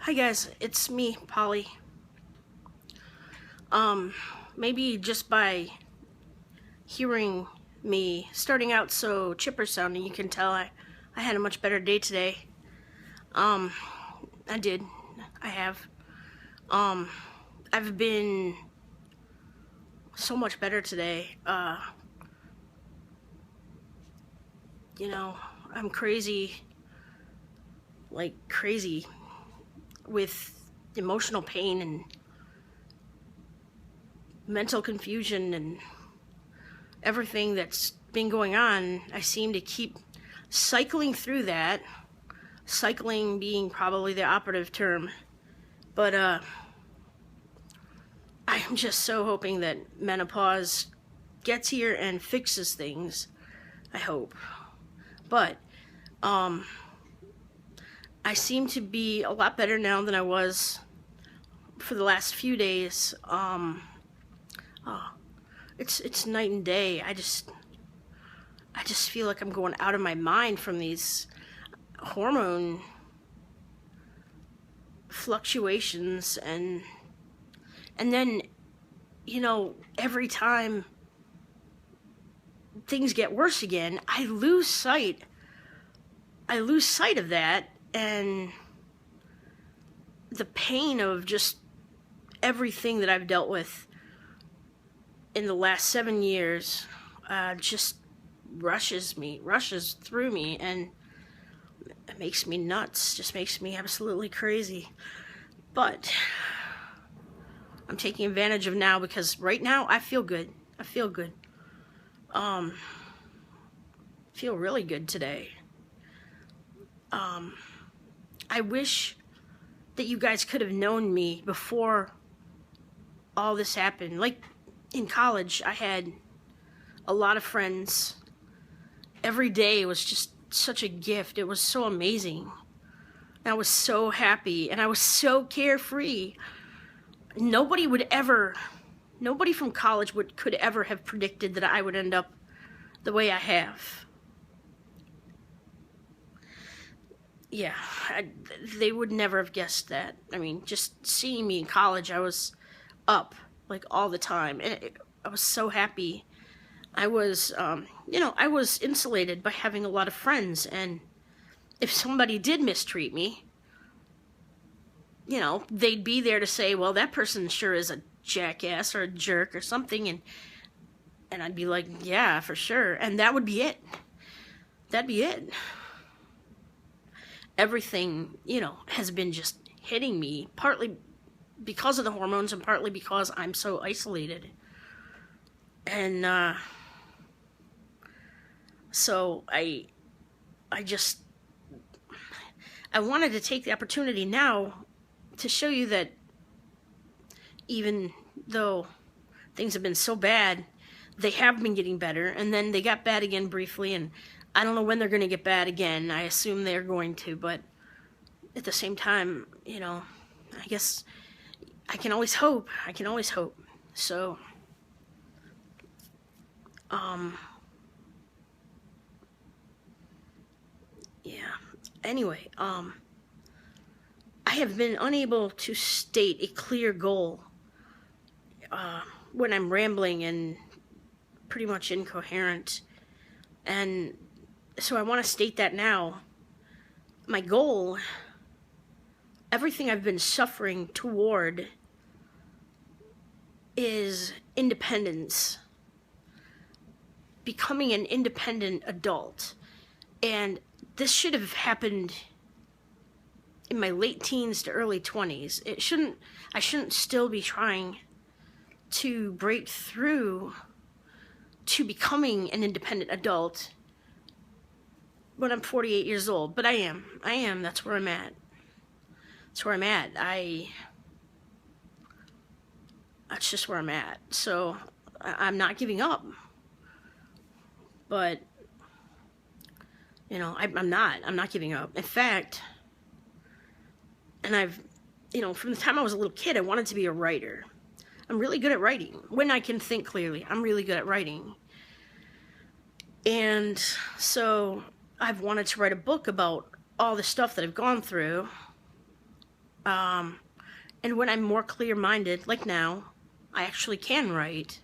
Hi guys, it's me, Polly. Maybe just by hearing me starting out so chipper sounding, you can tell I had a much better day today. I did. I have. I've been so much better today. I'm crazy, like crazy, with emotional pain and mental confusion and everything that's been going on. I seem to keep cycling through that. Cycling being probably the operative term. But I'm just so hoping that menopause gets here and fixes things. I hope. But I seem to be a lot better now than I was for the last few days. It's night and day. I just feel like I'm going out of my mind from these hormone fluctuations, and then every time things get worse again, I lose sight of that, and the pain of just everything that I've dealt with in the last 7 years just rushes through me, and it makes me nuts, just makes me absolutely crazy. But I'm taking advantage of now, because right now I feel good. Feel really good today. I wish that you guys could have known me before all this happened. Like, in college, I had a lot of friends. Every day was just such a gift. It was so amazing. I was so happy, and I was so carefree. Nobody from college could ever have predicted that I would end up the way I have. Yeah, they would never have guessed that. I mean, just seeing me in college, I was up like all the time, and I was so happy. I was, I was insulated by having a lot of friends, and if somebody did mistreat me, they'd be there to say, well, that person sure is a jackass or a jerk or something, and I'd be like, yeah, for sure, and that would be it. That'd be it. Everything, has been just hitting me, partly because of the hormones and partly because I'm so isolated. And so I wanted to take the opportunity now to show you that even though things have been so bad, they have been getting better, and then they got bad again briefly, and I don't know when they're going to get bad again. I assume they're going to, but at the same time, I guess I can always hope. So, yeah. Anyway, I have been unable to state a clear goal when I'm rambling and pretty much incoherent. And so I want to state that now. My goal, everything I've been suffering toward, is independence. Becoming an independent adult. And this should have happened in my late teens to early 20s. I shouldn't still be trying to break through to becoming an independent adult when I'm 48 years old. But I am. That's where I'm at. That's just where I'm at. So I'm not giving up. But, I'm not giving up. In fact, and from the time I was a little kid, I wanted to be a writer. I'm really good at writing. When I can think clearly, I'm really good at writing. And so I've wanted to write a book about all the stuff that I've gone through. And when I'm more clear-minded, like now, I actually can write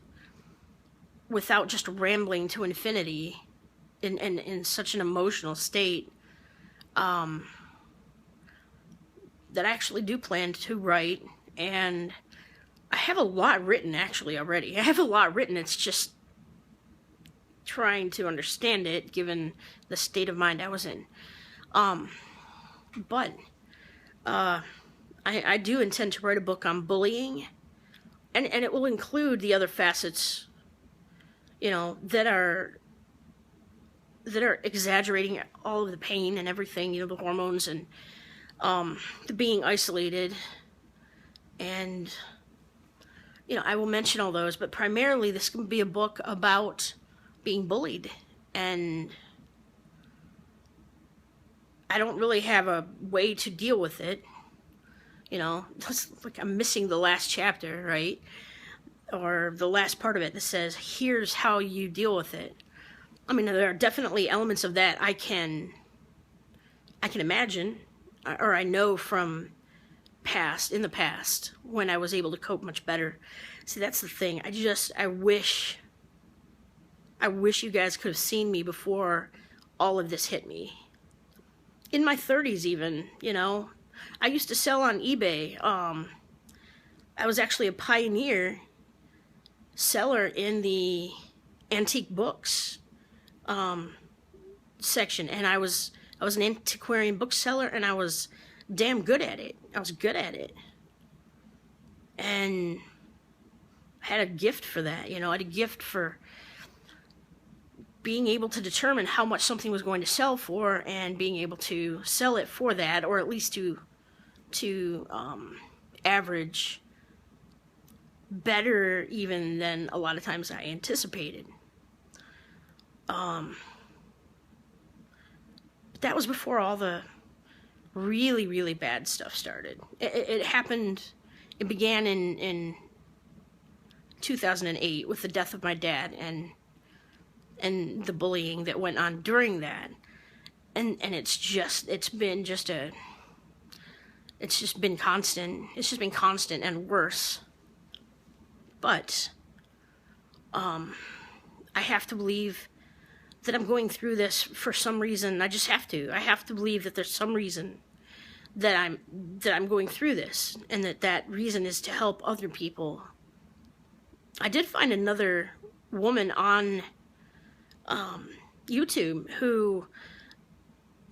without just rambling to infinity in such an emotional state, that I actually do plan to write. And I have a lot written, actually, already. I have a lot written. It's just trying to understand it, given the state of mind I was in. But I do intend to write a book on bullying, and it will include the other facets, that are exaggerating all of the pain and everything, the hormones and the being isolated, and I will mention all those, but primarily this can be a book about being bullied, and I don't really have a way to deal with it. It's like I'm missing the last chapter, right? Or the last part of it that says, here's how you deal with it. I mean, there are definitely elements of that I can imagine, or I know from in the past, when I was able to cope much better. See, that's the thing. I wish you guys could have seen me before all of this hit me. In my 30s even, I used to sell on eBay. I was actually a pioneer seller in the antique books section, and I was an antiquarian bookseller, and I was damn good at it. I was good at it, and I had a gift for that. I had a gift for being able to determine how much something was going to sell for, and being able to sell it for that, or at least to average better even than a lot of times I anticipated. But that was before all the really, really bad stuff started. It happened, it began in 2008 with the death of my dad, and the bullying that went on during that. And it's just been constant. It's just been constant and worse. But I have to believe that I'm going through this for some reason. I just have to. I have to believe that there's some reason that I'm going through this, and that reason is to help other people. I did find another woman on YouTube who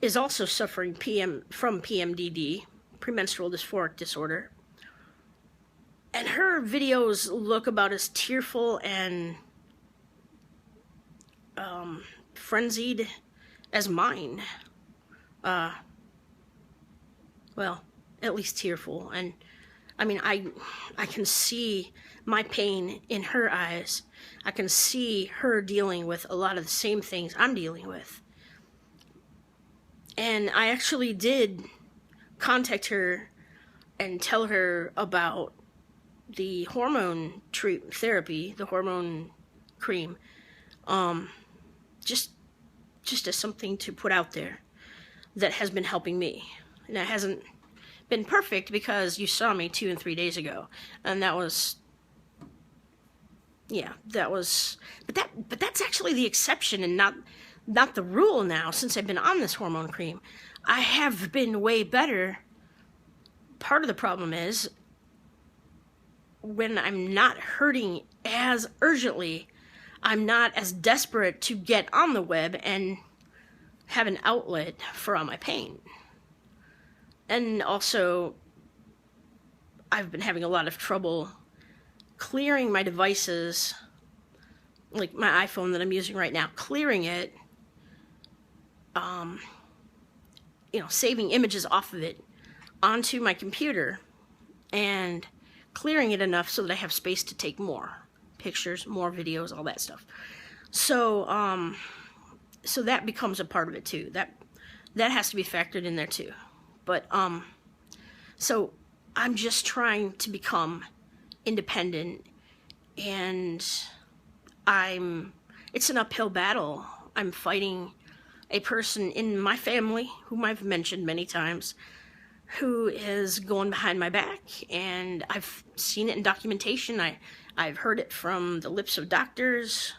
is also suffering from PMDD, premenstrual dysphoric disorder. And her videos look about as tearful and frenzied as mine. Well, at least tearful. And I mean, I can see my pain in her eyes. I can see her dealing with a lot of the same things I'm dealing with. And I actually did contact her and tell her about the hormone therapy, the hormone cream, just as something to put out there that has been helping me. And it hasn't been perfect, because you saw me 2 and 3 days ago, and that was, but that's actually the exception and not the rule now. Since I've been on this hormone cream, I have been way better. Part of the problem is when I'm not hurting as urgently, I'm not as desperate to get on the web and have an outlet for all my pain. And also, I've been having a lot of trouble clearing my devices, like my iPhone that I'm using right now, clearing it, saving images off of it onto my computer, and clearing it enough so that I have space to take more pictures, more videos, all that stuff. So, so that becomes a part of it too. That has to be factored in there too. But, so I'm just trying to become independent, and it's an uphill battle. I'm fighting a person in my family, whom I've mentioned many times, who is going behind my back, and I've seen it in documentation. I've heard it from the lips of doctors.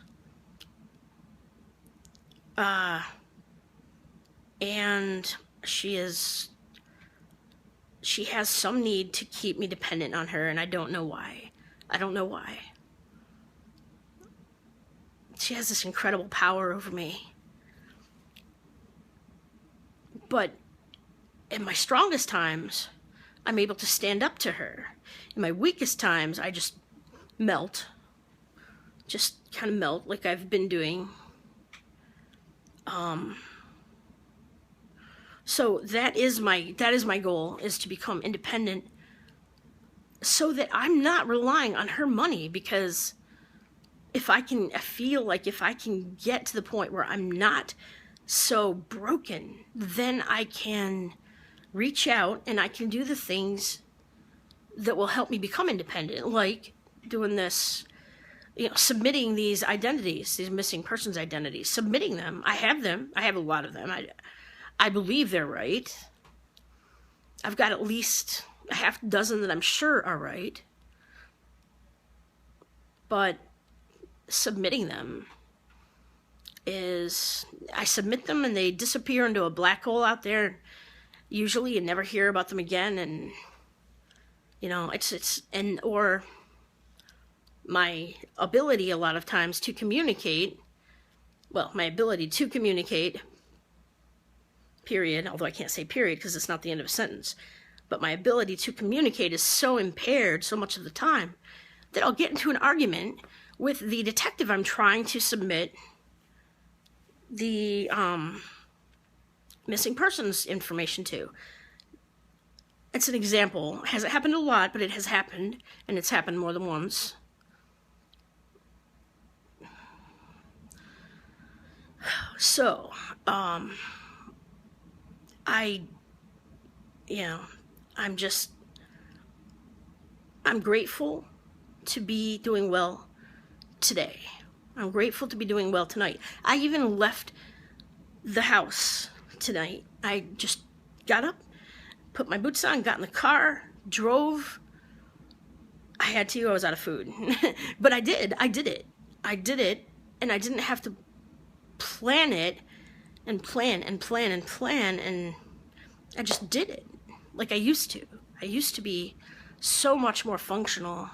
And she has some need to keep me dependent on her, and I don't know why. She has this incredible power over me. But in my strongest times, I'm able to stand up to her. In my weakest times, I just melt. Just kind of melt like I've been doing. So that is my goal, is to become independent so that I'm not relying on her money, because I feel like if I can get to the point where I'm not so broken, then I can reach out and I can do the things that will help me become independent, like doing this, submitting these identities, these missing persons identities, submitting them. I have them. I have a lot of them. I believe they're right. I've got at least a half dozen that I'm sure are right. But submitting them I submit them and they disappear into a black hole out there. Usually you never hear about them again, and or my ability a lot of times to communicate, period, although I can't say period because it's not the end of a sentence, but my ability to communicate is so impaired so much of the time that I'll get into an argument with the detective I'm trying to submit the missing persons information to. It's an example. It hasn't happened a lot, but it has happened, and it's happened more than once. So, I'm grateful to be doing well today. I'm grateful to be doing well tonight. I even left the house tonight. I just got up, put my boots on, got in the car, drove. I had to. I was out of food. But I did it. And I didn't have to plan it and plan, and I just did it like I used to. I used to be so much more functional.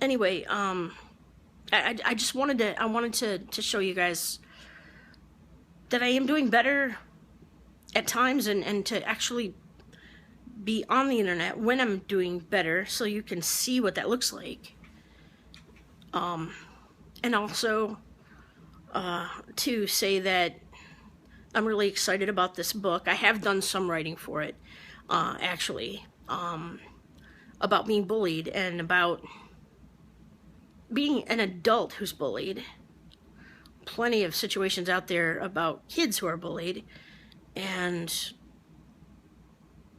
Anyway, I just wanted to show you guys that I am doing better at times, and to actually be on the internet when I'm doing better, so you can see what that looks like. And also to say that I'm really excited about this book. I have done some writing for it, actually, about being bullied and about being an adult who's bullied. Plenty of situations out there about kids who are bullied, and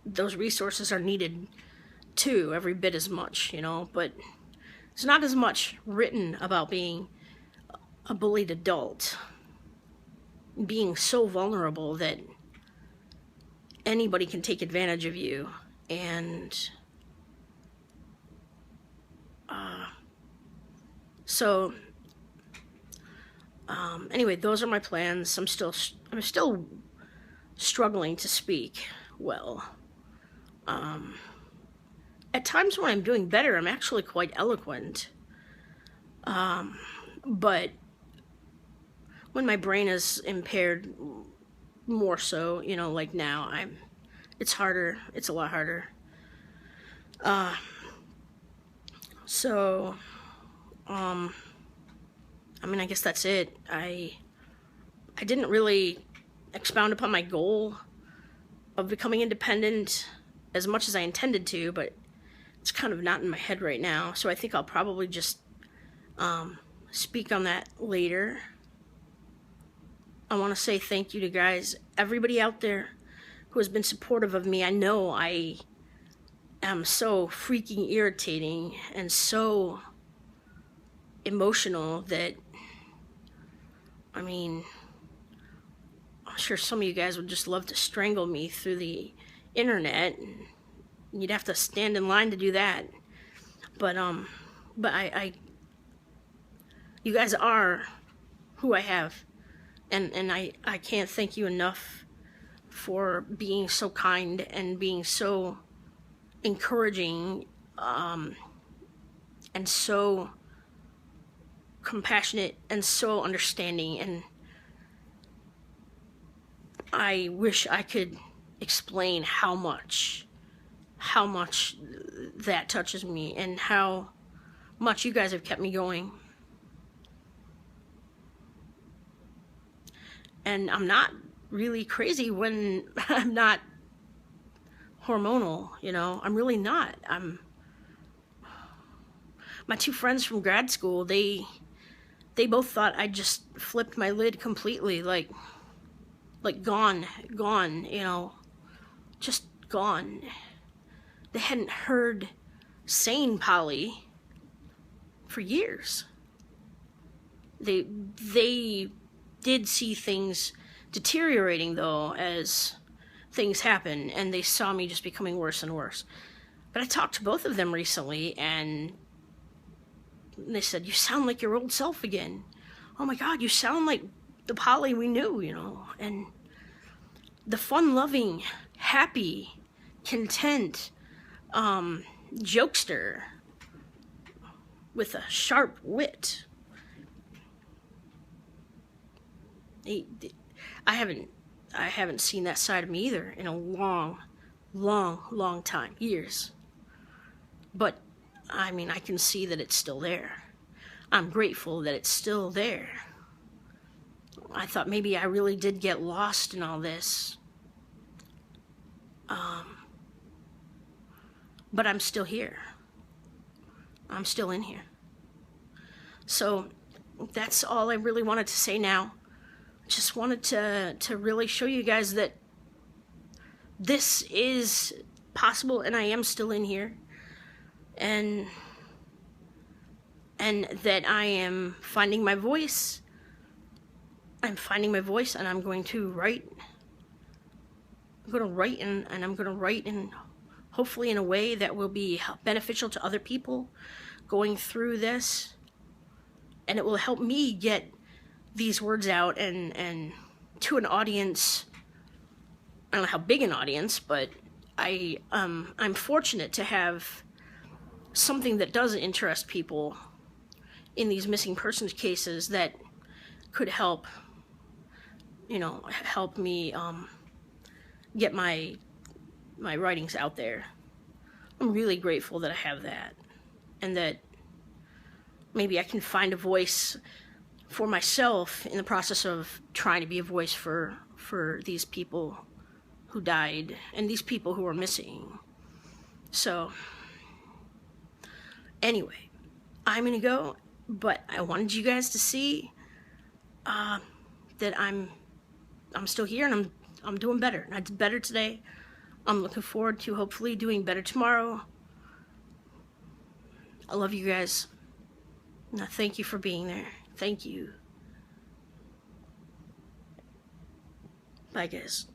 those resources are needed too, every bit as much, but it's not as much written about being a bullied adult, being so vulnerable that anybody can take advantage of you. And anyway, those are my plans. I'm still struggling to speak well. At times when I'm doing better, I'm actually quite eloquent. But when my brain is impaired more so, like now, it's harder. It's a lot harder. I guess that's it. I didn't really expound upon my goal of becoming independent as much as I intended to, but it's kind of not in my head right now, so I think I'll probably just speak on that later. I want to say thank you to guys, everybody out there who has been supportive of me. I know I am so freaking irritating and so emotional that I mean, I'm sure some of you guys would just love to strangle me through the internet. And you'd have to stand in line to do that. But you guys are who I have. And I can't thank you enough for being so kind and being so encouraging, and so compassionate and so understanding. And I wish I could explain how much that touches me and how much you guys have kept me going. And I'm not really crazy when I'm not hormonal, you know. I'm really not. My two friends from grad school, they both thought I just flipped my lid completely, like gone, you know, just gone. They hadn't heard sane Polly for years. They did see things deteriorating, though, as things happen, and they saw me just becoming worse and worse. But I talked to both of them recently, and they said, "You sound like your old self again. Oh my God, you sound like the Polly we knew, you know." And the fun-loving, happy, content, jokester with a sharp wit. I haven't seen that side of me either in a long time, years. But I mean, I can see that it's still there. I'm grateful that it's still there. I thought maybe I really did get lost in all this. But I'm still here. I'm still in here. So that's all I really wanted to say now. Just wanted to really show you guys that this is possible and I am still in here. And that I am finding my voice. I'm finding my voice, and I'm going to write. I'm going to write, and I'm going to write in, hopefully in a way that will be beneficial to other people going through this. And it will help me get these words out and to an audience. I don't know how big an audience, but I'm fortunate to have something that does interest people in these missing persons cases that could help, you know, help me get my writings out there. I'm really grateful that I have that, and that maybe I can find a voice for myself in the process of trying to be a voice for these people who died and these people who are missing. So anyway, I'm gonna go, but I wanted you guys to see that I'm still here, and I'm doing better. I did better today. I'm looking forward to hopefully doing better tomorrow. I love you guys. Now, thank you for being there. Thank you. Bye, guys.